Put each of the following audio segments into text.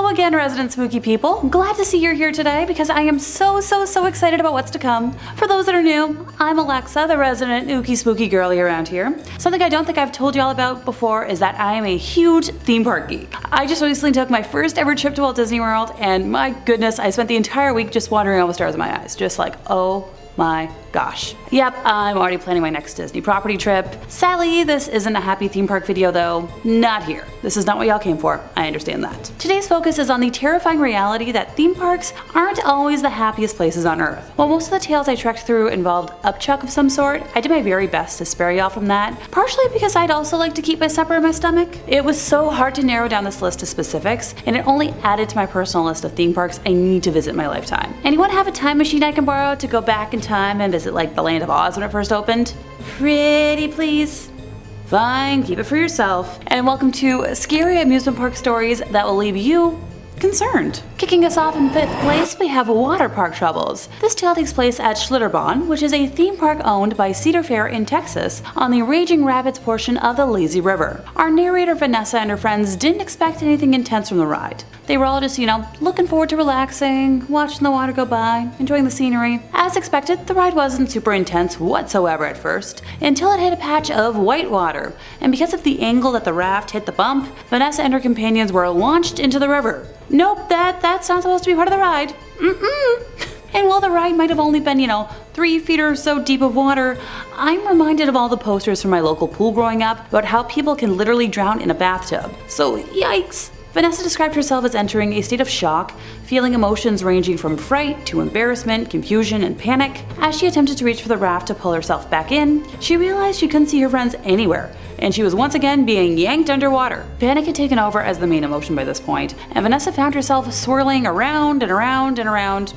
Hello again, resident spooky people. Glad to see you're here today because I am so excited about what's to come. For those that are new, I'm Alexa, the resident ooky spooky girly around here. Something I don't think I've told you all about before is that I am a huge theme park geek. I just recently took my first ever trip to Walt Disney World, and my goodness, I spent the entire week just wandering all the stars in my eyes, just like, oh my gosh. Yep, I'm already planning my next Disney property trip. Sadly, this isn't a happy theme park video though. Not here. This is not what y'all came for. I understand that. Today's focus is on the terrifying reality that theme parks aren't always the happiest places on earth. While most of the tales I trekked through involved upchuck of some sort, I did my very best to spare y'all from that, partially because I'd also like to keep my supper in my stomach. It was so hard to narrow down this list to specifics, and it only added to my personal list of theme parks I need to visit in my lifetime. Anyone have a time machine I can borrow to go back in time and visit like the Land of Oz when it first opened? Pretty please? Fine, keep it for yourself. And welcome to scary amusement park stories that will leave you concerned. Kicking us off in 5th place, we have Water Park Troubles. This tale takes place at Schlitterbahn, which is a theme park owned by Cedar Fair in Texas on the Raging Rapids portion of the Lazy River. Our narrator Vanessa and her friends didn't expect anything intense from the ride. They were all just, looking forward to relaxing, watching the water go by, enjoying the scenery. As expected, the ride wasn't super intense whatsoever at first, until it hit a patch of white water, and because of the angle that the raft hit the bump, Vanessa and her companions were launched into the river. Nope, that's not supposed to be part of the ride. And while the ride might have only been, 3 feet or so deep of water, I'm reminded of all the posters from my local pool growing up about how people can literally drown in a bathtub. So yikes! Vanessa described herself as entering a state of shock, feeling emotions ranging from fright to embarrassment, confusion, and panic. As she attempted to reach for the raft to pull herself back in, she realized she couldn't see her friends anywhere, and she was once again being yanked underwater. Panic had taken over as the main emotion by this point, and Vanessa found herself swirling around and around and around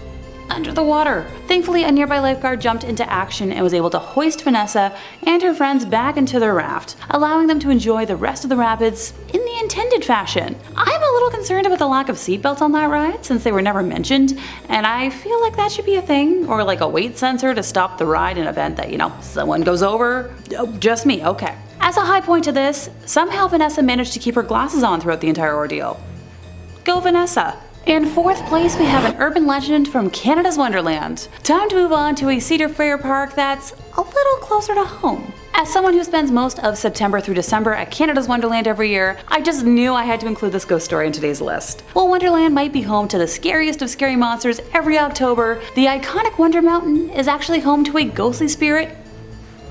under the water. Thankfully, a nearby lifeguard jumped into action and was able to hoist Vanessa and her friends back into their raft, allowing them to enjoy the rest of the rapids in the intended fashion. I'm a little concerned about the lack of seatbelts on that ride since they were never mentioned, and I feel like that should be a thing, or like a weight sensor to stop the ride in event that, someone goes over. Oh, just me, okay. As a high point to this, somehow Vanessa managed to keep her glasses on throughout the entire ordeal. Go Vanessa! In 4th place, we have an urban legend from Canada's Wonderland. Time to move on to a Cedar Fair park that's a little closer to home. As someone who spends most of September through December at Canada's Wonderland every year, I just knew I had to include this ghost story in today's list. While Wonderland might be home to the scariest of scary monsters every October, the iconic Wonder Mountain is actually home to a ghostly spirit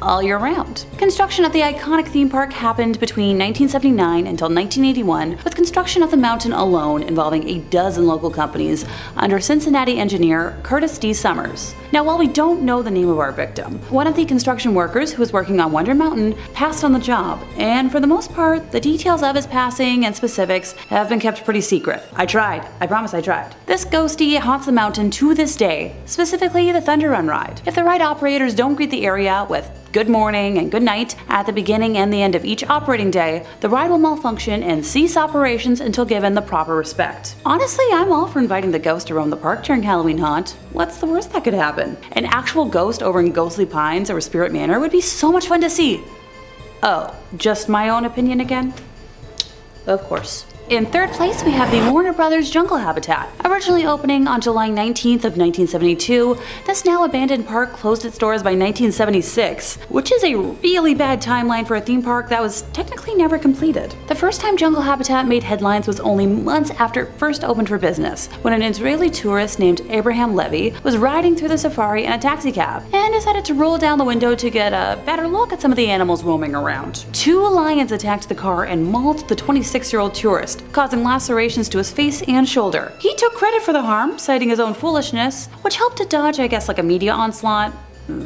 all year round. Construction of the iconic theme park happened between 1979 until 1981, with construction of the mountain alone involving a dozen local companies under Cincinnati engineer Curtis D. Summers. Now, while we don't know the name of our victim, one of the construction workers who was working on Wonder Mountain passed on the job, and for the most part, the details of his passing and specifics have been kept pretty secret. I tried. I promise I tried. This ghostie haunts the mountain to this day, specifically the Thunder Run ride. If the ride operators don't greet the area with good morning and good night at the beginning and the end of each operating day, the ride will malfunction and cease operations until given the proper respect. Honestly, I'm all for inviting the ghost to roam the park during Halloween haunt. What's the worst that could happen? An actual ghost over in Ghostly Pines or Spirit Manor would be so much fun to see. Oh, just my own opinion again? Of course. In 3rd place, we have the Warner Brothers Jungle Habitat. Originally opening on July 19th of 1972, this now abandoned park closed its doors by 1976, which is a really bad timeline for a theme park that was technically never completed. The first time Jungle Habitat made headlines was only months after it first opened for business, when an Israeli tourist named Abraham Levy was riding through the safari in a taxicab and decided to roll down the window to get a better look at some of the animals roaming around. 2 lions attacked the car and mauled the 26-year-old tourist, causing lacerations to his face and shoulder. He took credit for the harm, citing his own foolishness, which helped to dodge, like a media onslaught.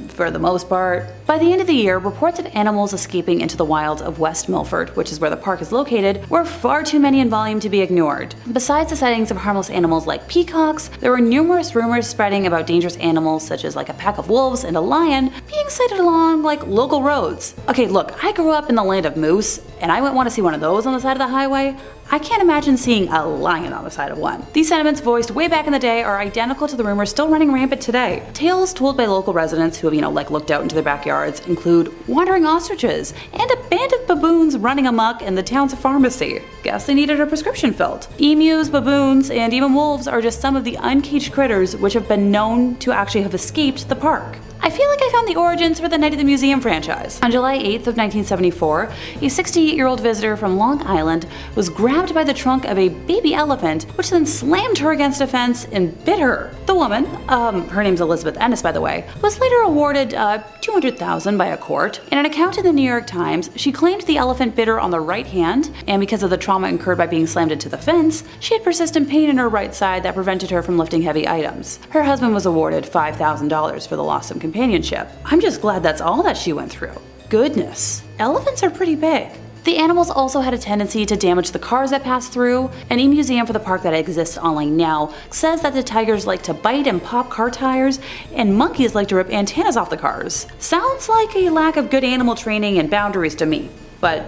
For the most part. By the end of the year, reports of animals escaping into the wilds of West Milford, which is where the park is located, were far too many in volume to be ignored. Besides the sightings of harmless animals like peacocks, there were numerous rumors spreading about dangerous animals such as a pack of wolves and a lion being sighted along local roads. Okay, look, I grew up in the land of moose, and I wouldn't want to see one of those on the side of the highway. I can't imagine seeing a lion on the side of one. These sentiments voiced way back in the day are identical to the rumors still running rampant today. Tales told by local residents who have, looked out into their backyards include wandering ostriches and a band of baboons running amok in the town's pharmacy. Guess they needed a prescription filled. Emus, baboons, and even wolves are just some of the uncaged critters which have been known to actually have escaped the park. I feel like I found the origins for the Night at the Museum franchise. On July 8th of 1974, a 68-year-old visitor from Long Island was grabbed by the trunk of a baby elephant, which then slammed her against a fence and bit her. The woman, her name's Elizabeth Ennis by the way, was later awarded $200,000 by a court. In an account in the New York Times, she claimed the elephant bit her on the right hand, and because of the trauma incurred by being slammed into the fence, she had persistent pain in her right side that prevented her from lifting heavy items. Her husband was awarded $5,000 for the loss of companionship. I'm just glad that's all that she went through. Goodness, elephants are pretty big. The animals also had a tendency to damage the cars that passed through. An e-museum for the park that exists online now says that the tigers like to bite and pop car tires, and monkeys like to rip antennas off the cars. Sounds like a lack of good animal training and boundaries to me, but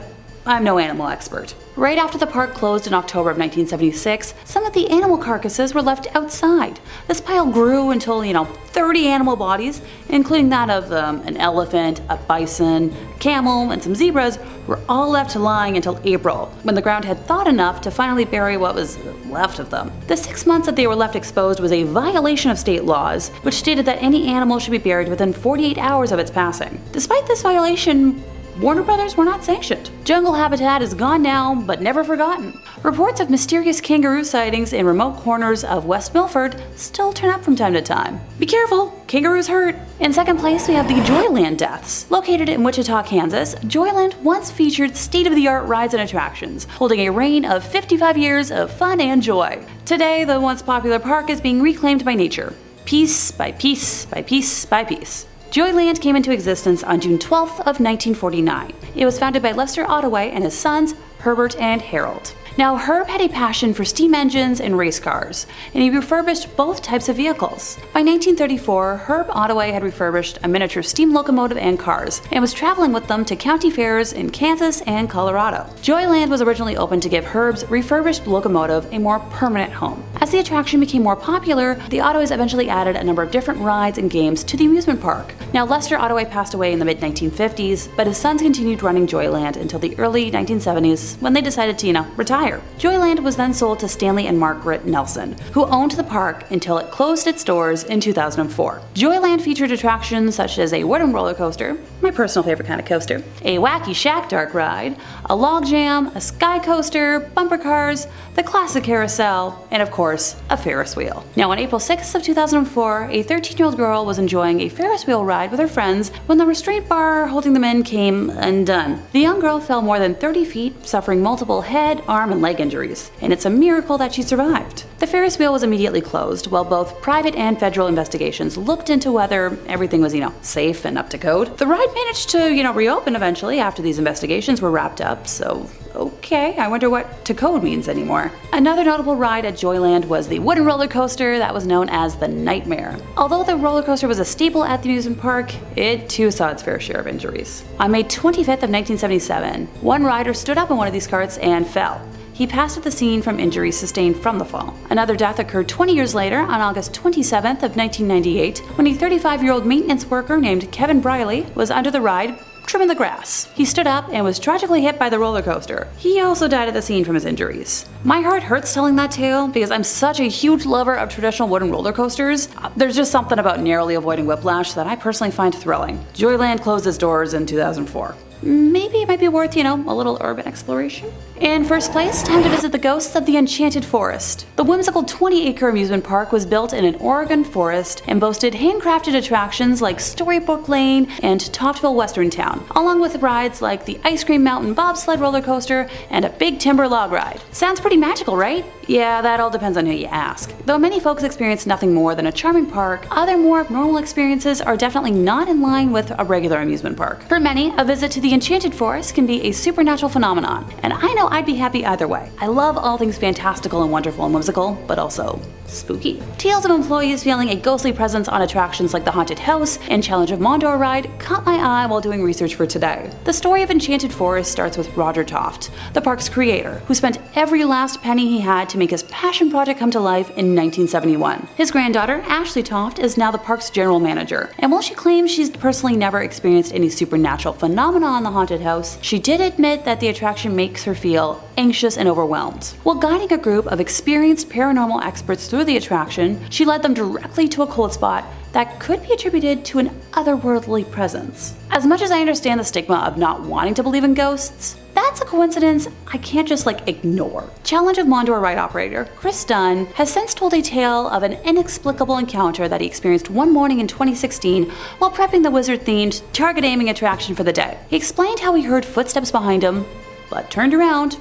I'm no animal expert. Right after the park closed in October of 1976, some of the animal carcasses were left outside. This pile grew until, 30 animal bodies, including that of an elephant, a bison, camel, and some zebras, were all left lying until April, when the ground had thawed enough to finally bury what was left of them. The 6 months that they were left exposed was a violation of state laws, which stated that any animal should be buried within 48 hours of its passing. Despite this violation, Warner Brothers were not sanctioned. Jungle habitat is gone now, but never forgotten. Reports of mysterious kangaroo sightings in remote corners of West Milford still turn up from time to time. Be careful, kangaroos hurt. In second place, we have the Joyland deaths. Located in Wichita, Kansas, Joyland once featured state-of-the-art rides and attractions, holding a reign of 55 years of fun and joy. Today, the once popular park is being reclaimed by nature, piece by piece by piece by piece. Joyland came into existence on June 12th of 1949. It was founded by Lester Ottaway and his sons, Herbert and Harold. Now, Herb had a passion for steam engines and race cars, and he refurbished both types of vehicles. By 1934, Herb Ottaway had refurbished a miniature steam locomotive and cars, and was traveling with them to county fairs in Kansas and Colorado. Joyland was originally opened to give Herb's refurbished locomotive a more permanent home. As the attraction became more popular, the Ottoways eventually added a number of different rides and games to the amusement park. Now, Lester Ottaway passed away in the mid-1950s, but his sons continued running Joyland until the early 1970s, when they decided to, retire. Joyland was then sold to Stanley and Margaret Nelson, who owned the park until it closed its doors in 2004. Joyland featured attractions such as a wooden roller coaster, my personal favorite kind of coaster, a wacky shack dark ride, a log jam, a sky coaster, bumper cars, the classic carousel, and of course, a Ferris wheel. Now, on April 6th of 2004, a 13-year-old girl was enjoying a Ferris wheel ride with her friends when the restraint bar holding them in came undone. The young girl fell more than 30 feet, suffering multiple head, arm, and leg injuries, and it's a miracle that she survived. The Ferris wheel was immediately closed, while both private and federal investigations looked into whether everything was, safe and up to code. The ride managed to, reopen eventually after these investigations were wrapped up, so okay, I wonder what to code means anymore. Another notable ride at Joyland was the wooden roller coaster that was known as the Nightmare. Although the roller coaster was a staple at the amusement park, it too saw its fair share of injuries. On May 25th of 1977, one rider stood up in one of these carts and fell. He passed at the scene from injuries sustained from the fall. Another death occurred 20 years later on August 27th of 1998 when a 35-year-old maintenance worker named Kevin Briley was under the ride trimming the grass. He stood up and was tragically hit by the roller coaster. He also died at the scene from his injuries. My heart hurts telling that tale because I'm such a huge lover of traditional wooden roller coasters. There's just something about narrowly avoiding whiplash that I personally find thrilling. Joyland closed its doors in 2004. Maybe it might be worth, a little urban exploration. In first place, time to visit the ghosts of the Enchanted Forest. The whimsical 20-acre amusement park was built in an Oregon forest and boasted handcrafted attractions like Storybook Lane and Toftville Western Town, along with rides like the Ice Cream Mountain bobsled roller coaster and a big timber log ride. Sounds pretty magical, right? Yeah, that all depends on who you ask. Though many folks experience nothing more than a charming park, other more abnormal experiences are definitely not in line with a regular amusement park. For many, a visit to the Enchanted Forest can be a supernatural phenomenon, and I know know I'd be happy either way. I love all things fantastical and wonderful and whimsical, but also spooky. Tales of employees feeling a ghostly presence on attractions like the Haunted House and Challenge of Mondor ride caught my eye while doing research for today. The story of Enchanted Forest starts with Roger Toft, the park's creator, who spent every last penny he had to make his passion project come to life in 1971. His granddaughter, Ashley Toft, is now the park's general manager, and while she claims she's personally never experienced any supernatural phenomena on the Haunted House, she did admit that the attraction makes her feel anxious and overwhelmed. While guiding a group of experienced paranormal experts through the attraction, she led them directly to a cold spot that could be attributed to an otherworldly presence. As much as I understand the stigma of not wanting to believe in ghosts, that's a coincidence I can't just ignore. Challenge of Mondor ride operator Chris Dunn has since told a tale of an inexplicable encounter that he experienced one morning in 2016 while prepping the wizard-themed target aiming attraction for the day. He explained how he heard footsteps behind him, but turned around.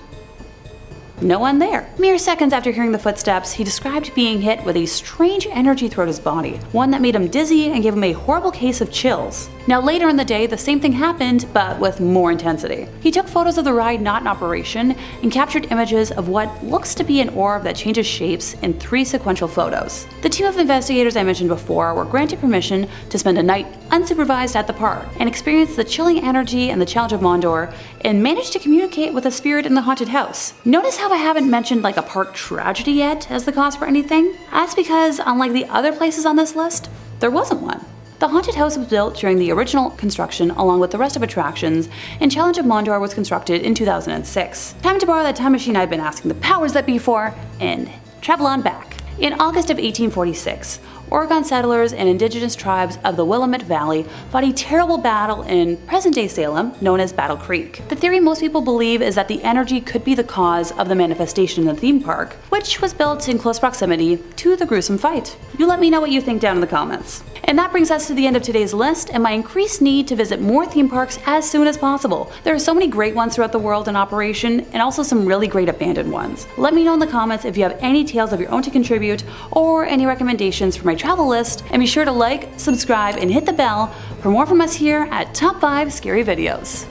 No one there. Mere seconds after hearing the footsteps, he described being hit with a strange energy throughout his body, one that made him dizzy and gave him a horrible case of chills. Now later in the day, the same thing happened, but with more intensity. He took photos of the ride not in operation and captured images of what looks to be an orb that changes shapes in 3 sequential photos. The team of investigators I mentioned before were granted permission to spend a night unsupervised at the park and experience the chilling energy and the Challenge of Mondor and managed to communicate with a spirit in the haunted house. Notice how I haven't mentioned a park tragedy yet as the cause for anything? That's because, unlike the other places on this list, there wasn't one. The haunted house was built during the original construction along with the rest of attractions, and Challenge of Mondor was constructed in 2006. Time to borrow that time machine I've been asking the powers that be for and travel on back. In August of 1846, Oregon settlers and indigenous tribes of the Willamette Valley fought a terrible battle in present-day Salem, known as Battle Creek. The theory most people believe is that the energy could be the cause of the manifestation in the theme park, which was built in close proximity to the gruesome fight. You let me know what you think down in the comments. And that brings us to the end of today's list and my increased need to visit more theme parks as soon as possible. There are so many great ones throughout the world in operation, and also some really great abandoned ones. Let me know in the comments if you have any tales of your own to contribute or any recommendations for my travel list, and be sure to like, subscribe, and hit the bell for more from us here at Top 5 Scary Videos.